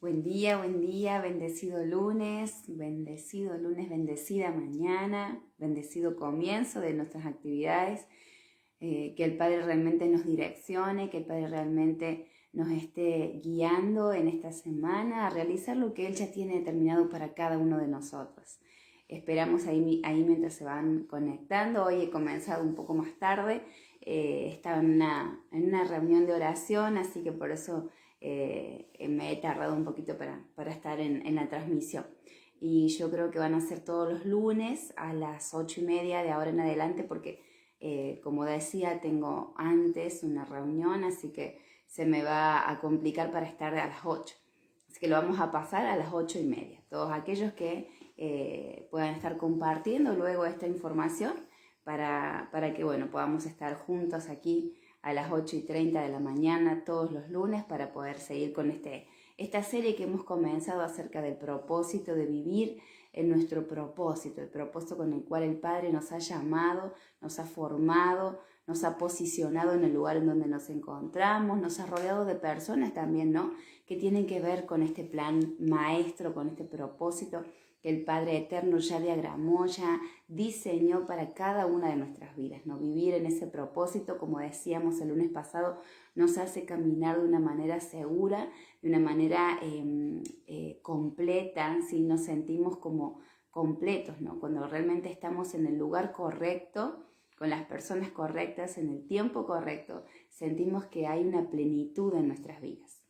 buen día, bendecido lunes, bendecida mañana, bendecido comienzo de nuestras actividades, que el Padre realmente nos direccione, que el Padre realmente nos esté guiando en esta semana a realizar lo que Él ya tiene determinado para cada uno de nosotros. Esperamos ahí mientras se van conectando. Hoy he comenzado un poco más tarde, estaba en una reunión de oración, así que por eso me he tardado un poquito para estar en la transmisión. Y yo creo que van a ser todos los lunes a las 8:30 de ahora en adelante, porque como decía, tengo antes una reunión, así que se me va a complicar para estar a las 8. Así que lo vamos a pasar a las 8:30. Todos aquellos que puedan estar compartiendo luego esta información para que podamos estar juntos aquí a las 8:30 de la mañana todos los lunes para poder seguir con esta serie que hemos comenzado acerca del propósito de vivir en nuestro propósito, el propósito con el cual el Padre nos ha llamado, nos ha formado, nos ha posicionado en el lugar en donde nos encontramos, nos ha rodeado de personas también, ¿no?, que tienen que ver con este plan maestro, con este propósito que el Padre Eterno ya diagramó, ya diseñó para cada una de nuestras vidas, ¿no? Vivir en ese propósito, como decíamos el lunes pasado, nos hace caminar de una manera segura, de una manera completa, ¿sí? Nos sentimos como completos, ¿no? Cuando realmente estamos en el lugar correcto, con las personas correctas, en el tiempo correcto, sentimos que hay una plenitud en nuestras vidas.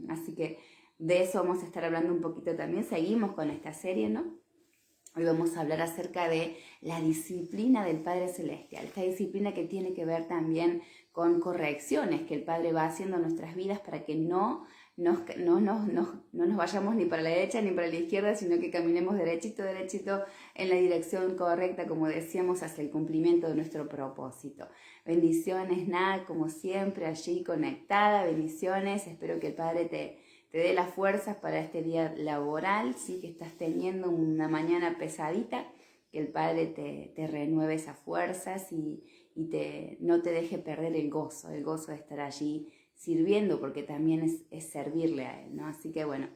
Así que de eso vamos a estar hablando un poquito también. Seguimos con esta serie, ¿no? Hoy vamos a hablar acerca de la disciplina del Padre Celestial. Esta disciplina que tiene que ver también con correcciones que el Padre va haciendo en nuestras vidas para que no nos vayamos ni para la derecha ni para la izquierda, sino que caminemos derechito en la dirección correcta, como decíamos, hacia el cumplimiento de nuestro propósito. Bendiciones, Nada, como siempre, allí conectada. Bendiciones, espero que el Padre te dé las fuerzas para este día laboral, ¿sí? Que estás teniendo una mañana pesadita, que el Padre te renueve esas fuerzas y no te deje perder el gozo de estar allí sirviendo, porque también es servirle a Él, ¿no? Así que bueno,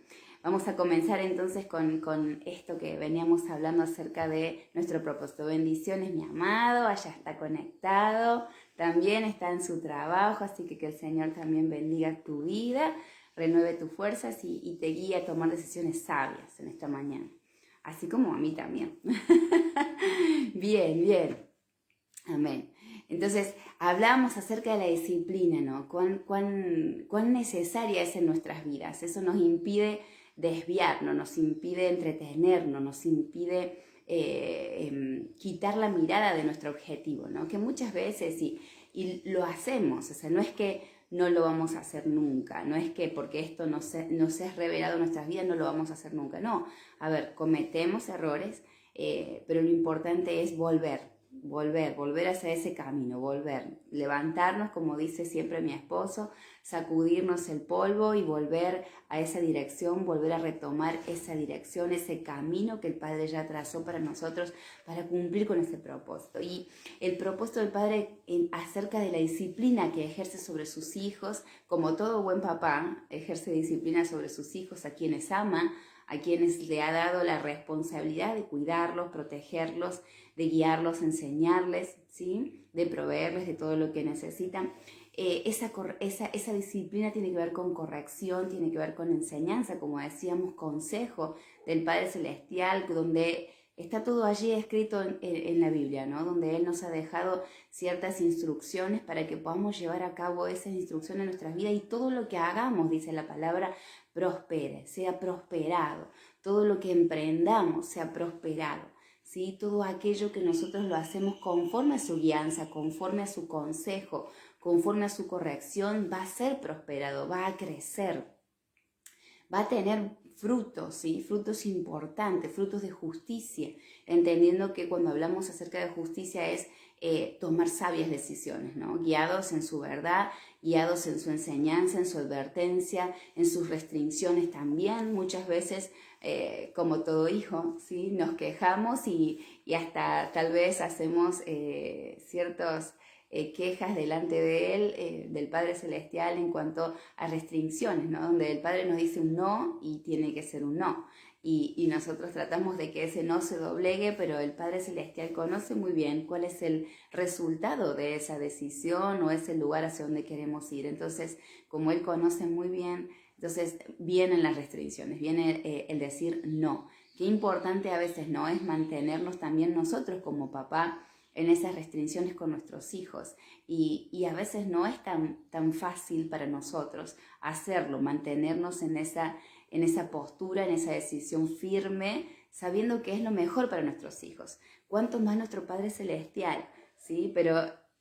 vamos a comenzar entonces con esto que veníamos hablando acerca de nuestro propósito. Bendiciones, mi amado, allá está conectado, también está en su trabajo, así que el Señor también bendiga tu vida, renueve tus fuerzas y te guíe a tomar decisiones sabias en esta mañana, así como a mí también. Bien, amén. Entonces, hablamos acerca de la disciplina, ¿no? Cuán necesaria es en nuestras vidas. Eso nos impide desviarnos, nos impide entretenernos, nos impide quitar la mirada de nuestro objetivo, ¿no? Que muchas veces, y lo hacemos, o sea, no es que no lo vamos a hacer nunca, no es que porque esto nos es revelado en nuestras vidas no lo vamos a hacer nunca, no. A ver, cometemos errores, pero lo importante es volver hacia ese camino, levantarnos, como dice siempre mi esposo, sacudirnos el polvo y volver a esa dirección, volver a retomar esa dirección, ese camino que el Padre ya trazó para nosotros, para cumplir con ese propósito. Y el propósito del Padre acerca de la disciplina que ejerce sobre sus hijos, como todo buen papá, ejerce disciplina sobre sus hijos, a quienes ama, a quienes le ha dado la responsabilidad de cuidarlos, protegerlos, de guiarlos, enseñarles, ¿sí?, de proveerles de todo lo que necesitan. Esa disciplina tiene que ver con corrección, tiene que ver con enseñanza, como decíamos, consejo del Padre Celestial, donde está todo allí escrito en la Biblia, ¿no? Donde Él nos ha dejado ciertas instrucciones para que podamos llevar a cabo esas instrucciones en nuestras vidas, y todo lo que hagamos, dice la palabra, prospere, sea prosperado. Todo lo que emprendamos sea prosperado, ¿sí? Todo aquello que nosotros lo hacemos conforme a su guianza, conforme a su consejo, conforme a su corrección, va a ser prosperado, va a crecer, va a tener frutos, ¿sí? Frutos importantes, frutos de justicia, entendiendo que cuando hablamos acerca de justicia es tomar sabias decisiones, ¿no? Guiados en su verdad, guiados en su enseñanza, en su advertencia, en sus restricciones también. Muchas veces, como todo hijo, ¿sí?, nos quejamos y hasta tal vez hacemos ciertos quejas delante de Él, del Padre Celestial, en cuanto a restricciones, ¿no? Donde el Padre nos dice un no y tiene que ser un no. Y nosotros tratamos de que ese no se doblegue, pero el Padre Celestial conoce muy bien cuál es el resultado de esa decisión o ese lugar hacia donde queremos ir. Entonces, como Él conoce muy bien, entonces vienen las restricciones, viene el decir no. Qué importante a veces no es mantenernos también nosotros como papá en esas restricciones con nuestros hijos. Y a veces no es tan fácil para nosotros hacerlo, mantenernos en esa postura, en esa decisión firme, sabiendo que es lo mejor para nuestros hijos. Cuánto más nuestro Padre Celestial, ¿sí? Pero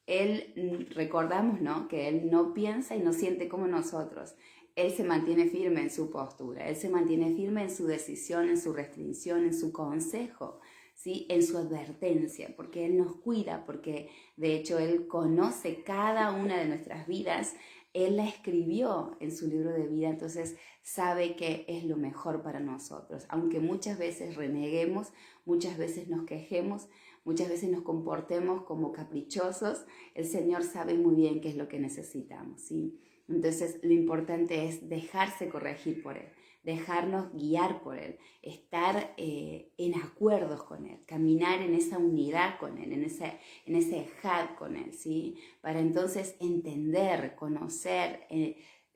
Él, recordamos, ¿no? Que Él no piensa y no siente como nosotros. Él se mantiene firme en su postura, Él se mantiene firme en su decisión, en su restricción, en su consejo, ¿sí? En su advertencia, porque Él nos cuida, porque de hecho Él conoce cada una de nuestras vidas. Él la escribió en su libro de vida, entonces sabe que es lo mejor para nosotros. Aunque muchas veces reneguemos, muchas veces nos quejemos, muchas veces nos comportemos como caprichosos, el Señor sabe muy bien qué es lo que necesitamos, ¿sí? Entonces lo importante es dejarse corregir por Él, dejarnos guiar por Él, estar en acuerdos con Él, caminar en esa unidad con Él, en ese ejad con Él, ¿sí? Para entonces entender, conocer,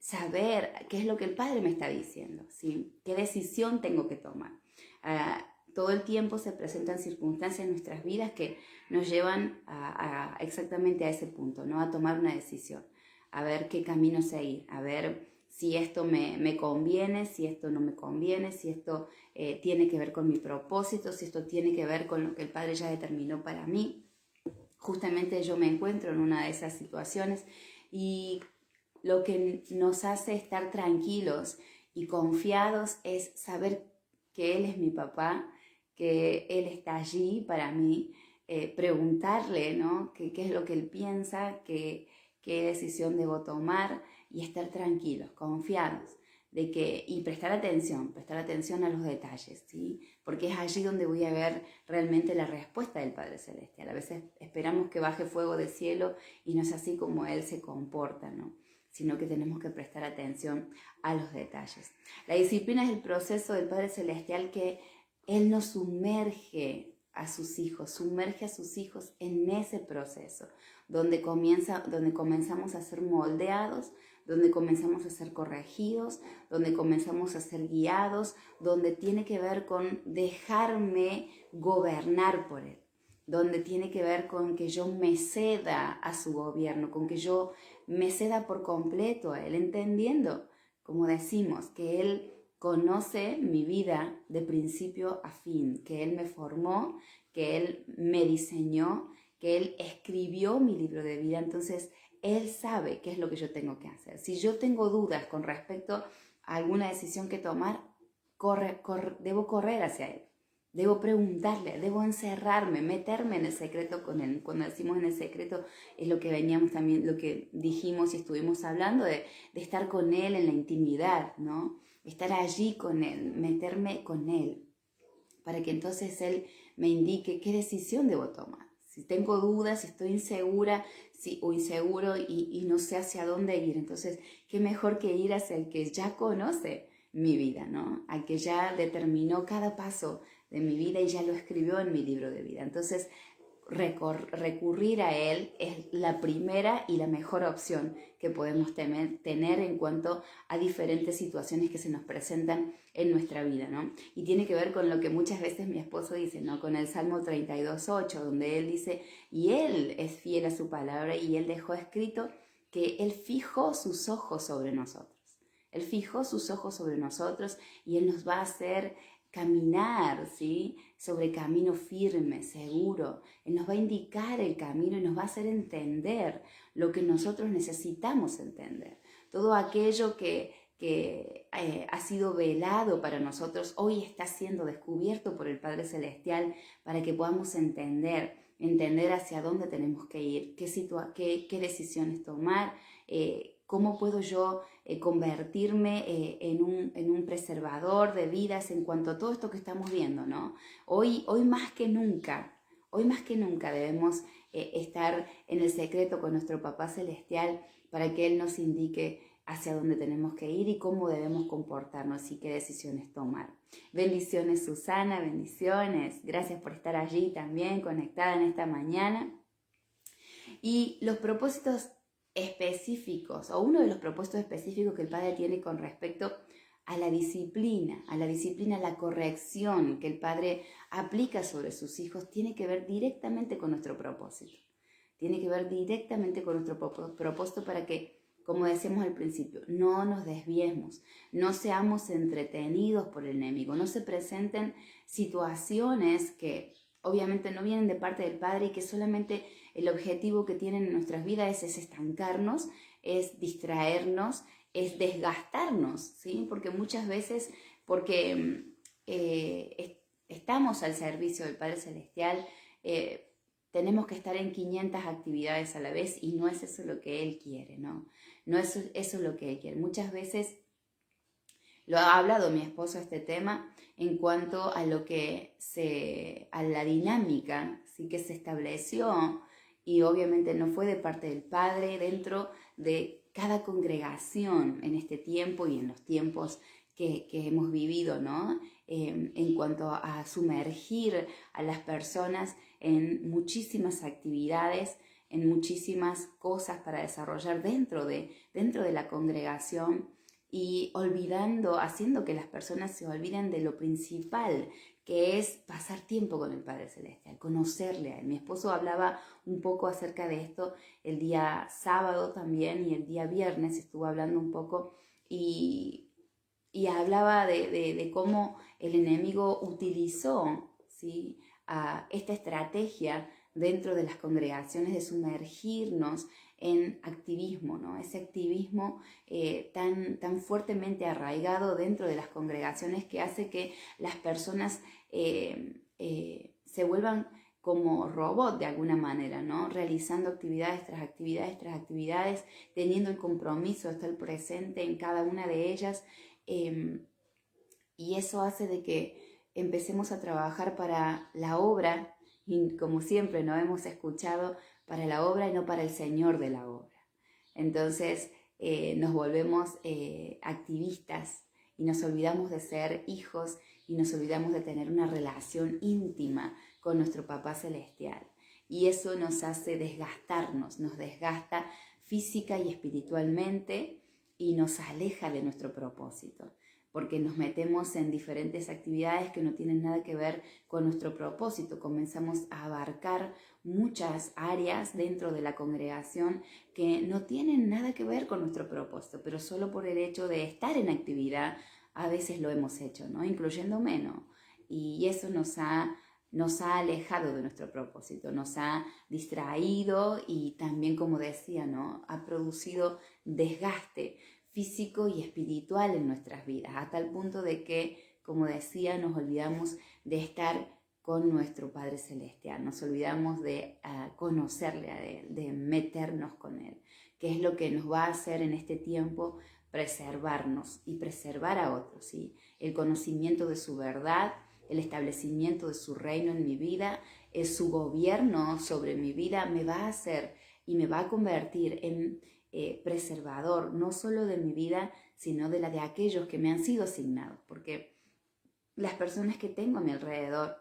saber qué es lo que el Padre me está diciendo, ¿sí? ¿Qué decisión tengo que tomar? Todo el tiempo se presentan circunstancias en nuestras vidas que nos llevan exactamente a ese punto, ¿no? A tomar una decisión, a ver qué camino seguir, a ver si esto me conviene, si esto no me conviene, si esto tiene que ver con mi propósito, si esto tiene que ver con lo que el Padre ya determinó para mí. Justamente yo me encuentro en una de esas situaciones y lo que nos hace estar tranquilos y confiados es saber que Él es mi papá, que Él está allí para mí, preguntarle, ¿no? qué es lo que Él piensa, qué decisión debo tomar y estar tranquilos, confiados de que, y prestar atención a los detalles, ¿sí? Porque es allí donde voy a ver realmente la respuesta del Padre Celestial. A veces esperamos que baje fuego del cielo y no es así como Él se comporta, ¿no? Sino que tenemos que prestar atención a los detalles. La disciplina es el proceso del Padre Celestial que Él nos sumerge a sus hijos en ese proceso, donde comenzamos a ser moldeados, donde comenzamos a ser corregidos, donde comenzamos a ser guiados, donde tiene que ver con dejarme gobernar por Él, donde tiene que ver con que yo me ceda a su gobierno, con que yo me ceda por completo a Él, entendiendo, como decimos, que Él conoce mi vida de principio a fin, que Él me formó, que Él me diseñó, que Él escribió mi libro de vida. Entonces Él sabe qué es lo que yo tengo que hacer. Si yo tengo dudas con respecto a alguna decisión que tomar, debo correr hacia Él. Debo preguntarle, debo encerrarme, meterme en el secreto con Él. Cuando decimos en el secreto es lo que veníamos también, lo que dijimos y estuvimos hablando de estar con Él en la intimidad, ¿no? Estar allí con Él, meterme con Él, para que entonces Él me indique qué decisión debo tomar. Si tengo dudas, si estoy insegura o inseguro y no sé hacia dónde ir, entonces qué mejor que ir hacia el que ya conoce mi vida, ¿no? Al que ya determinó cada paso de mi vida y ya lo escribió en mi libro de vida. Entonces, recurrir a Él es la primera y la mejor opción que podemos tener en cuanto a diferentes situaciones que se nos presentan en nuestra vida, ¿no? Y tiene que ver con lo que muchas veces mi esposo dice, ¿no? Con el Salmo 32:8, donde él dice, y Él es fiel a su palabra y Él dejó escrito que Él fijó sus ojos sobre nosotros. Él fijó sus ojos sobre nosotros y Él nos va a hacer caminar, ¿sí? Sobre camino firme, seguro. Él nos va a indicar el camino y nos va a hacer entender lo que nosotros necesitamos entender. Todo aquello que ha sido velado para nosotros, hoy está siendo descubierto por el Padre Celestial para que podamos entender hacia dónde tenemos que ir, qué decisiones tomar, cómo puedo yo convertirme en un preservador de vidas en cuanto a todo esto que estamos viendo, ¿no? Hoy más que nunca, Hoy más que nunca debemos estar en el secreto con nuestro Papá Celestial para que Él nos indique hacia dónde tenemos que ir y cómo debemos comportarnos y qué decisiones tomar. Bendiciones, Susana, bendiciones. Gracias por estar allí también conectada en esta mañana. Y los propósitos específicos, o uno de los propósitos específicos que el Padre tiene con respecto a la disciplina, la corrección que el Padre aplica sobre sus hijos, tiene que ver directamente con nuestro propósito. Tiene que ver directamente con nuestro propósito para que, como decíamos al principio, no nos desviemos, no seamos entretenidos por el enemigo, no se presenten situaciones que obviamente no vienen de parte del Padre y que solamente el objetivo que tienen en nuestras vidas es estancarnos, es distraernos, es desgastarnos, ¿sí? Porque muchas veces, estamos al servicio del Padre Celestial, tenemos que estar en 500 actividades a la vez y no es eso lo que Él quiere, ¿no? No es eso lo que Él quiere. Muchas veces lo ha hablado mi esposo este tema en cuanto a a la dinámica, ¿sí? Que se estableció y obviamente no fue de parte del Padre dentro de cada congregación en este tiempo y en los tiempos que hemos vivido, ¿no? En cuanto a sumergir a las personas en muchísimas actividades, en muchísimas cosas para desarrollar dentro de la congregación y haciendo que las personas se olviden de lo principal, que es pasar tiempo con el Padre Celestial, conocerle a Él. Mi esposo hablaba un poco acerca de esto el día sábado también y el día viernes estuvo hablando un poco y hablaba de cómo el enemigo utilizó, ¿sí?, esta estrategia dentro de las congregaciones de sumergirnos en activismo, ¿no? Ese activismo tan fuertemente arraigado dentro de las congregaciones que hace que las personas se vuelvan como robot de alguna manera, ¿no? Realizando actividades tras actividades tras actividades, teniendo el compromiso de estar presente en cada una de ellas, y eso hace de que empecemos a trabajar para la obra, y como siempre nos hemos escuchado, para la obra y no para el Señor de la obra. Entonces nos volvemos activistas y nos olvidamos de ser hijos y nos olvidamos de tener una relación íntima con nuestro Papá Celestial. Y eso nos hace desgastarnos, nos desgasta física y espiritualmente y nos aleja de nuestro propósito, porque nos metemos en diferentes actividades que no tienen nada que ver con nuestro propósito. Comenzamos a abarcar muchas áreas dentro de la congregación que no tienen nada que ver con nuestro propósito, pero solo por el hecho de estar en actividad, a veces lo hemos hecho, ¿no? Incluyéndome, ¿no? Y eso nos ha alejado de nuestro propósito, nos ha distraído y también, como decía, ¿no?, ha producido desgaste físico y espiritual en nuestras vidas, a tal punto de que, como decía, nos olvidamos de estar con nuestro Padre Celestial, nos olvidamos de conocerle a Él, de meternos con Él, que es lo que nos va a hacer en este tiempo preservarnos y preservar a otros, ¿sí? El conocimiento de su verdad, el establecimiento de su reino en mi vida, su gobierno sobre mi vida me va a hacer y me va a convertir en preservador, no solo de mi vida, sino de la de aquellos que me han sido asignados, porque las personas que tengo a mi alrededor,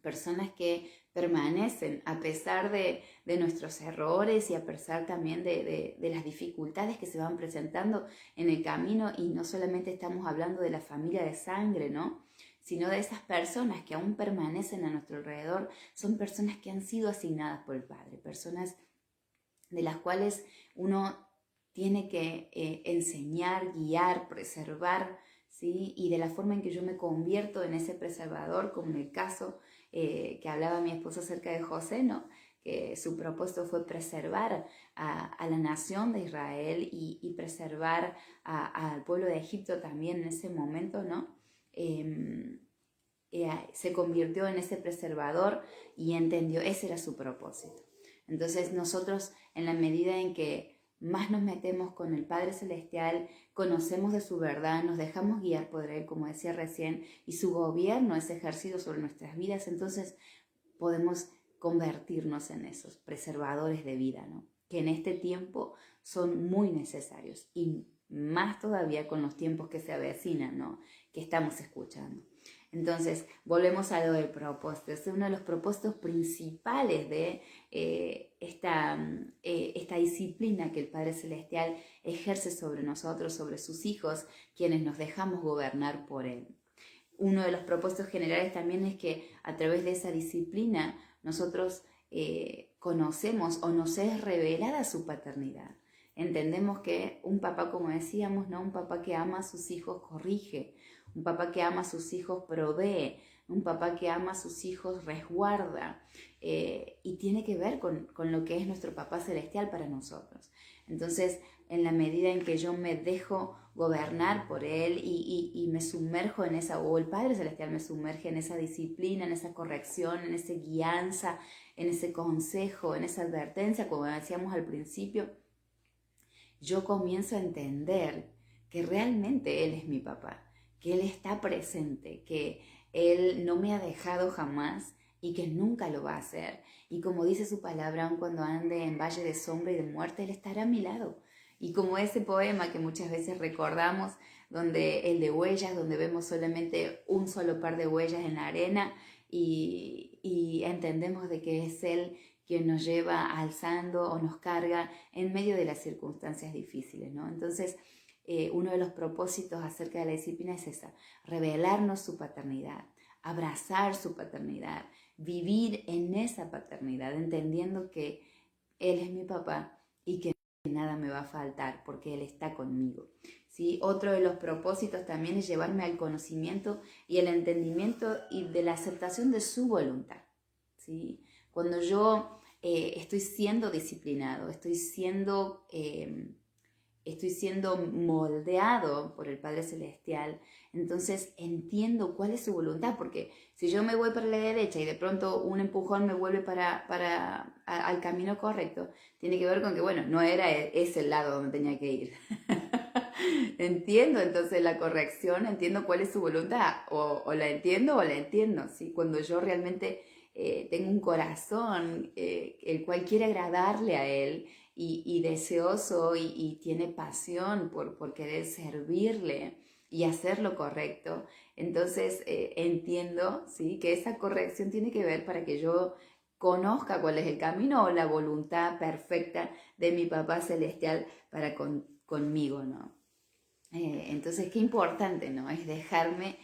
personas que permanecen a pesar de nuestros errores y a pesar también de las dificultades que se van presentando en el camino, y no solamente estamos hablando de la familia de sangre, ¿no?, sino de esas personas que aún permanecen a nuestro alrededor, son personas que han sido asignadas por el Padre, personas de las cuales uno tiene que enseñar, guiar, preservar, ¿sí? Y de la forma en que yo me convierto en ese preservador, como en el caso que hablaba mi esposo acerca de José, ¿no?, que su propósito fue preservar a la nación de Israel y preservar al pueblo de Egipto también en ese momento, ¿no? Se convirtió en ese preservador y entendió, ese era su propósito. Entonces nosotros, en la medida en que más nos metemos con el Padre Celestial, conocemos de su verdad, nos dejamos guiar por Él, como decía recién, y su gobierno es ejercido sobre nuestras vidas, entonces podemos convertirnos en esos preservadores de vida, ¿no? Que en este tiempo son muy necesarios y más todavía con los tiempos que se avecinan, ¿no? Que estamos escuchando. Entonces, volvemos a lo del propósito. Es uno de los propósitos principales de esta disciplina que el Padre Celestial ejerce sobre nosotros, sobre sus hijos, quienes nos dejamos gobernar por Él. Uno de los propósitos generales también es que a través de esa disciplina nosotros conocemos o nos es revelada su paternidad. Entendemos que un papá, como decíamos, ¿no? Un papá que ama a sus hijos corrige, un papá que ama a sus hijos provee, un papá que ama a sus hijos resguarda, y tiene que ver con lo que es nuestro papá celestial para nosotros. Entonces, en la medida en que yo me dejo gobernar por Él y me sumerjo en esa, o el Padre Celestial me sumerge en esa disciplina, en esa corrección, en esa guianza, en ese consejo, en esa advertencia, como decíamos al principio, yo comienzo a entender que realmente Él es mi papá, que Él está presente, que Él no me ha dejado jamás y que nunca lo va a hacer. Y como dice su palabra, aun cuando ande en valle de sombra y de muerte, Él estará a mi lado. Y como ese poema que muchas veces recordamos, donde el de huellas, donde vemos solamente un solo par de huellas en la arena y entendemos de que es Él quien nos lleva alzando o nos carga en medio de las circunstancias difíciles, ¿no? Entonces, uno de los propósitos acerca de la disciplina es esa, revelarnos su paternidad, abrazar su paternidad, vivir en esa paternidad, entendiendo que Él es mi papá y que nada me va a faltar porque Él está conmigo. ¿Sí? Otro de los propósitos también es llevarme al conocimiento y el entendimiento y de la aceptación de su voluntad. ¿Sí? Cuando yo estoy siendo disciplinado, estoy siendo moldeado por el Padre Celestial, entonces entiendo cuál es su voluntad, porque si yo me voy para la derecha y de pronto un empujón me vuelve al camino correcto, tiene que ver con que, bueno, no era ese el lado donde tenía que ir. Entiendo entonces la corrección, entiendo cuál es su voluntad, o la entiendo, ¿sí? Cuando yo realmente tengo un corazón el cual quiere agradarle a Él y deseoso y tiene pasión por querer servirle y hacer lo correcto, entonces entiendo, ¿sí? Que esa corrección tiene que ver para que yo conozca cuál es el camino o la voluntad perfecta de mi Papá Celestial para conmigo, ¿no? Entonces, qué importante, ¿no? Es dejarme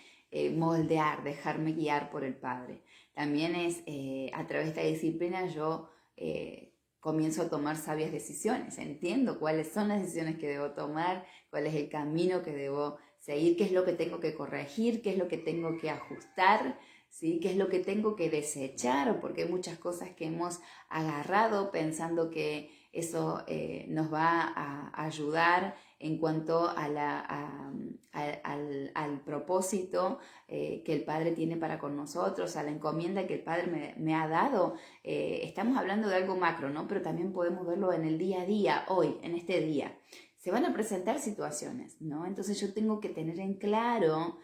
moldear, dejarme guiar por el Padre. También es, a través de esta disciplina, yo comienzo a tomar sabias decisiones. Entiendo cuáles son las decisiones que debo tomar, cuál es el camino que debo seguir, qué es lo que tengo que corregir, qué es lo que tengo que ajustar, ¿sí? Qué es lo que tengo que desechar, porque hay muchas cosas que hemos agarrado pensando que eso nos va a ayudar en cuanto al propósito que el Padre tiene para con nosotros, a la encomienda que el Padre me ha dado. Estamos hablando de algo macro, ¿no? Pero también podemos verlo en el día a día, hoy, en este día. Se van a presentar situaciones, ¿no? Entonces yo tengo que tener en claro,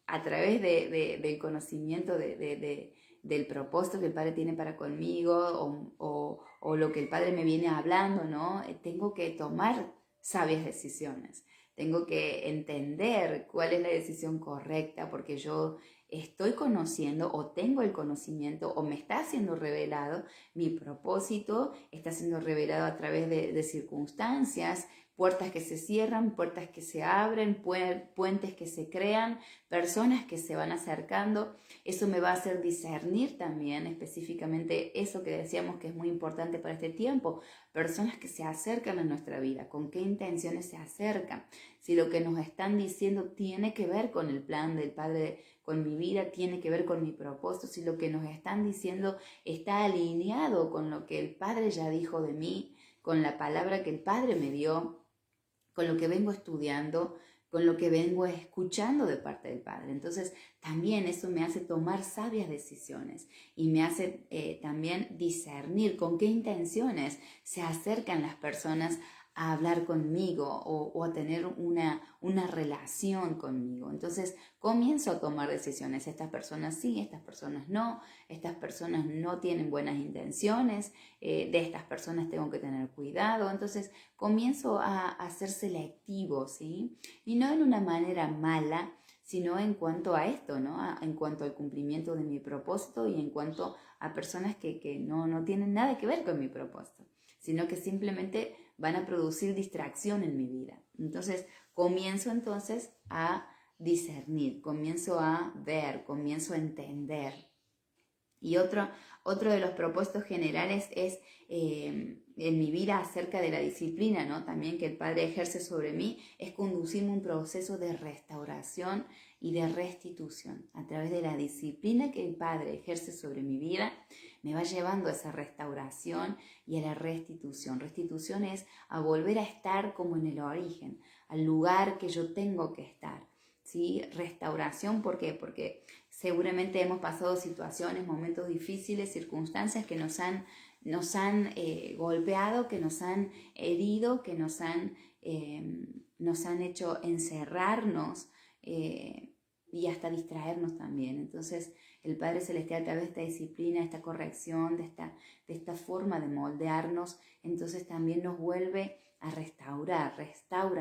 a través del conocimiento del propósito que el Padre tiene para conmigo o lo que el Padre me viene hablando, ¿no? Tengo que tomar sabias decisiones. Tengo que entender cuál es la decisión correcta porque yo estoy conociendo o tengo el conocimiento o me está siendo revelado, mi propósito está siendo revelado a través de circunstancias, puertas que se cierran, puertas que se abren, puentes que se crean, personas que se van acercando. Eso me va a hacer discernir también específicamente eso que decíamos que es muy importante para este tiempo, personas que se acercan a nuestra vida, con qué intenciones se acercan, si lo que nos están diciendo tiene que ver con el plan del Padre, con mi vida, tiene que ver con mi propósito, si lo que nos están diciendo está alineado con lo que el Padre ya dijo de mí, con la palabra que el Padre me dio, con lo que vengo estudiando, con lo que vengo escuchando de parte del Padre. Entonces, también eso me hace tomar sabias decisiones y me hace también discernir con qué intenciones se acercan las personas a hablar conmigo o a tener una relación conmigo. Entonces comienzo a tomar decisiones. Estas personas sí, estas personas no. Estas personas no tienen buenas intenciones. De estas personas tengo que tener cuidado. Entonces comienzo a ser selectivo, ¿sí? Y no en una manera mala, sino en cuanto a esto, ¿no? En cuanto al cumplimiento de mi propósito y en cuanto a personas que no tienen nada que ver con mi propósito, sino que simplemente van a producir distracción en mi vida. Entonces, comienzo entonces a discernir, comienzo a ver, comienzo a entender. Y otro de los propósitos generales es en mi vida acerca de la disciplina, ¿no? También que el Padre ejerce sobre mí, es conducirme un proceso de restauración y de restitución. A través de la disciplina que el Padre ejerce sobre mi vida, me va llevando a esa restauración y a la restitución. Restitución es a volver a estar como en el origen, al lugar que yo tengo que estar, ¿sí? Restauración, ¿por qué? Porque seguramente hemos pasado situaciones, momentos difíciles, circunstancias que nos han golpeado, que nos han herido, que nos han hecho encerrarnos y hasta distraernos también. Entonces el Padre Celestial, a través de esta disciplina, esta corrección, de esta forma de moldearnos, entonces también nos vuelve a restaura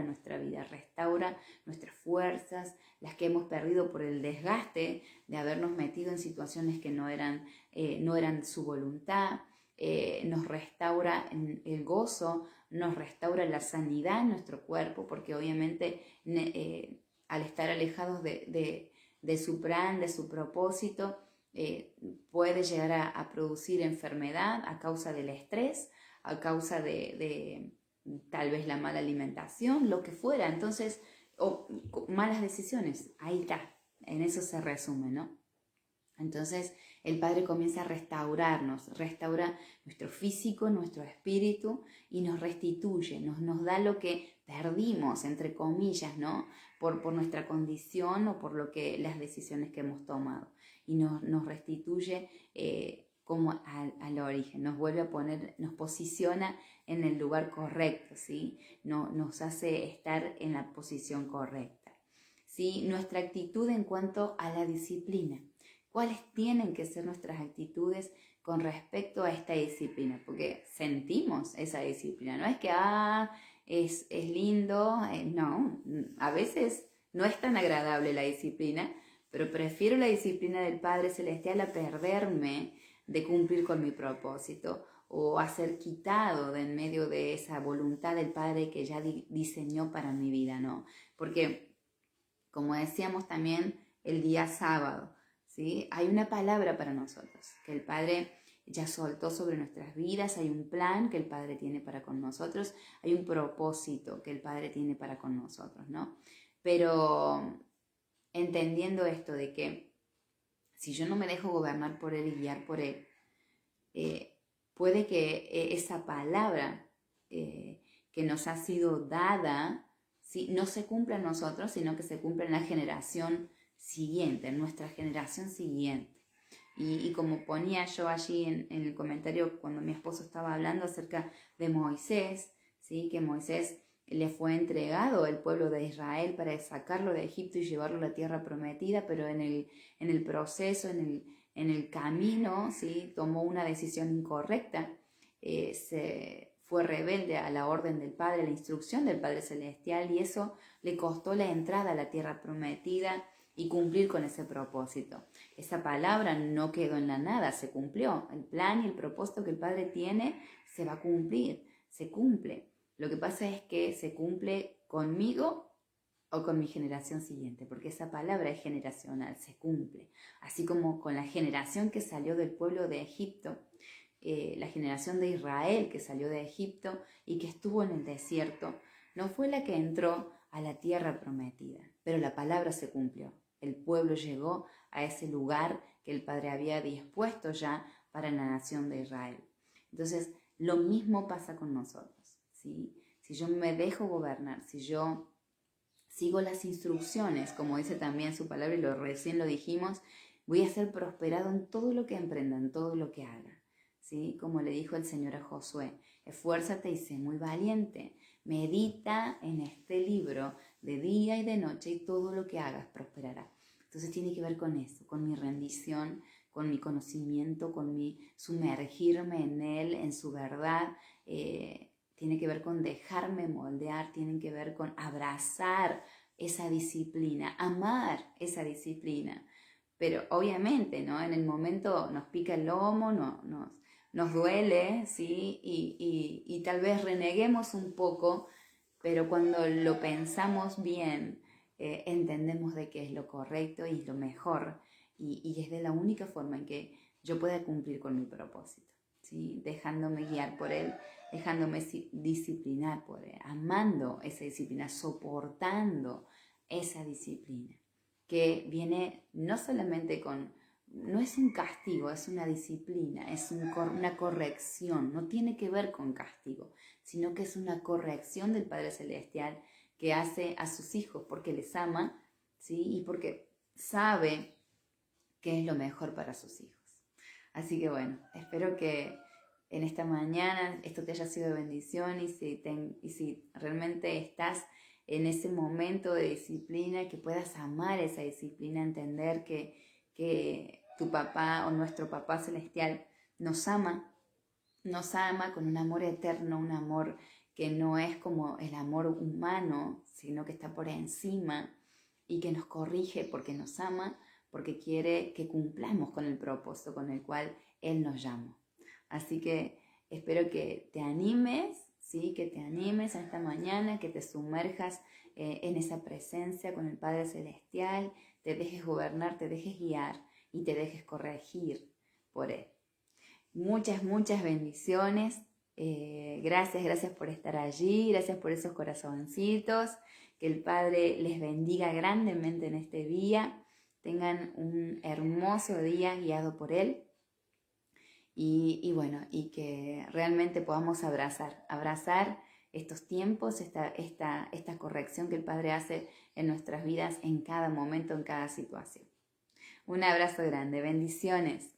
nuestra vida, restaura nuestras fuerzas, las que hemos perdido por el desgaste de habernos metido en situaciones que no eran su voluntad, nos restaura el gozo, nos restaura la sanidad en nuestro cuerpo, porque obviamente al estar alejados de su plan, de su propósito, puede llegar a producir enfermedad a causa del estrés, a causa de tal vez la mala alimentación, lo que fuera. Entonces, o malas decisiones, ahí está, en eso se resume, ¿no? Entonces el Padre comienza a restaurarnos, restaura nuestro físico, nuestro espíritu y nos restituye, nos da lo que perdimos, entre comillas, ¿no? Por nuestra condición o por las decisiones que hemos tomado. Y nos restituye como al origen, nos vuelve a poner, nos posiciona en el lugar correcto, ¿sí? Nos hace estar en la posición correcta, ¿sí? Nuestra actitud en cuanto a la disciplina. ¿Cuáles tienen que ser nuestras actitudes con respecto a esta disciplina? Porque sentimos esa disciplina, no es que es lindo, no, a veces no es tan agradable la disciplina, pero prefiero la disciplina del Padre Celestial a perderme de cumplir con mi propósito o a ser quitado de en medio de esa voluntad del Padre que ya diseñó para mi vida, ¿no? Porque, como decíamos también el día sábado, ¿sí? Hay una palabra para nosotros, que el Padre ya soltó sobre nuestras vidas, hay un plan que el Padre tiene para con nosotros, hay un propósito que el Padre tiene para con nosotros, ¿no? Pero entendiendo esto de que si yo no me dejo gobernar por Él y guiar por Él, puede que esa palabra que nos ha sido dada, ¿sí? No se cumpla en nosotros, sino que se cumpla en la generación siguiente, en nuestra generación siguiente. Y como ponía yo allí en el comentario cuando mi esposo estaba hablando acerca de Moisés, ¿sí? Que Moisés le fue entregado el pueblo de Israel para sacarlo de Egipto y llevarlo a la tierra prometida, pero en el proceso, en el camino, ¿sí? Tomó una decisión incorrecta, se fue rebelde a la orden del Padre, a la instrucción del Padre Celestial, y eso le costó la entrada a la tierra prometida y cumplir con ese propósito. Esa palabra no quedó en la nada, se cumplió. El plan y el propósito que el Padre tiene se va a cumplir, se cumple. Lo que pasa es que se cumple conmigo o con mi generación siguiente, porque esa palabra es generacional, se cumple. Así como con la generación que salió del pueblo de Egipto, la generación de Israel que salió de Egipto y que estuvo en el desierto, no fue la que entró a la tierra prometida, pero la palabra se cumplió. El pueblo llegó a ese lugar que el Padre había dispuesto ya para la nación de Israel. Entonces, lo mismo pasa con nosotros, ¿sí? Si yo me dejo gobernar, si yo sigo las instrucciones, como dice también su palabra, y recién lo dijimos, voy a ser prosperado en todo lo que emprenda, en todo lo que haga, ¿sí? Como le dijo el Señor a Josué, esfuérzate y sé muy valiente. medita en este libro de día y de noche y todo lo que hagas prosperará. Entonces tiene que ver con eso, con mi rendición, con mi conocimiento, con mi sumergirme en Él, en su verdad. Tiene que ver con dejarme moldear, tiene que ver con abrazar esa disciplina, amar esa disciplina. Pero obviamente, ¿no? En el momento nos pica el lomo, nos duele, ¿sí? Y tal vez reneguemos un poco, pero cuando lo pensamos bien, entendemos de que es lo correcto y lo mejor. Y es de la única forma en que yo pueda cumplir con mi propósito, ¿sí? Dejándome guiar por Él, dejándome disciplinar por Él, amando esa disciplina, soportando esa disciplina, que viene no solamente no es un castigo, es una disciplina, es una corrección, no tiene que ver con castigo, sino que es una corrección del Padre Celestial que hace a sus hijos porque les ama, ¿sí? Y porque sabe qué es lo mejor para sus hijos. Así que bueno, espero que en esta mañana esto te haya sido de bendición y si realmente estás en ese momento de disciplina, que puedas amar esa disciplina, entender que tu papá o nuestro papá celestial nos ama con un amor eterno, un amor que no es como el amor humano, sino que está por encima y que nos corrige porque nos ama, porque quiere que cumplamos con el propósito con el cual Él nos llama. Así que espero que te animes, ¿sí? Que te animes a esta mañana, que te sumerjas en esa presencia con el Padre Celestial, te dejes gobernar, te dejes guiar y te dejes corregir por Él. Muchas bendiciones. Gracias por estar allí, gracias por esos corazoncitos. Que el Padre les bendiga grandemente en este día. Tengan un hermoso día guiado por Él. Y bueno, y que realmente podamos abrazar estos tiempos, esta corrección que el Padre hace en nuestras vidas en cada momento, en cada situación. Un abrazo grande, bendiciones.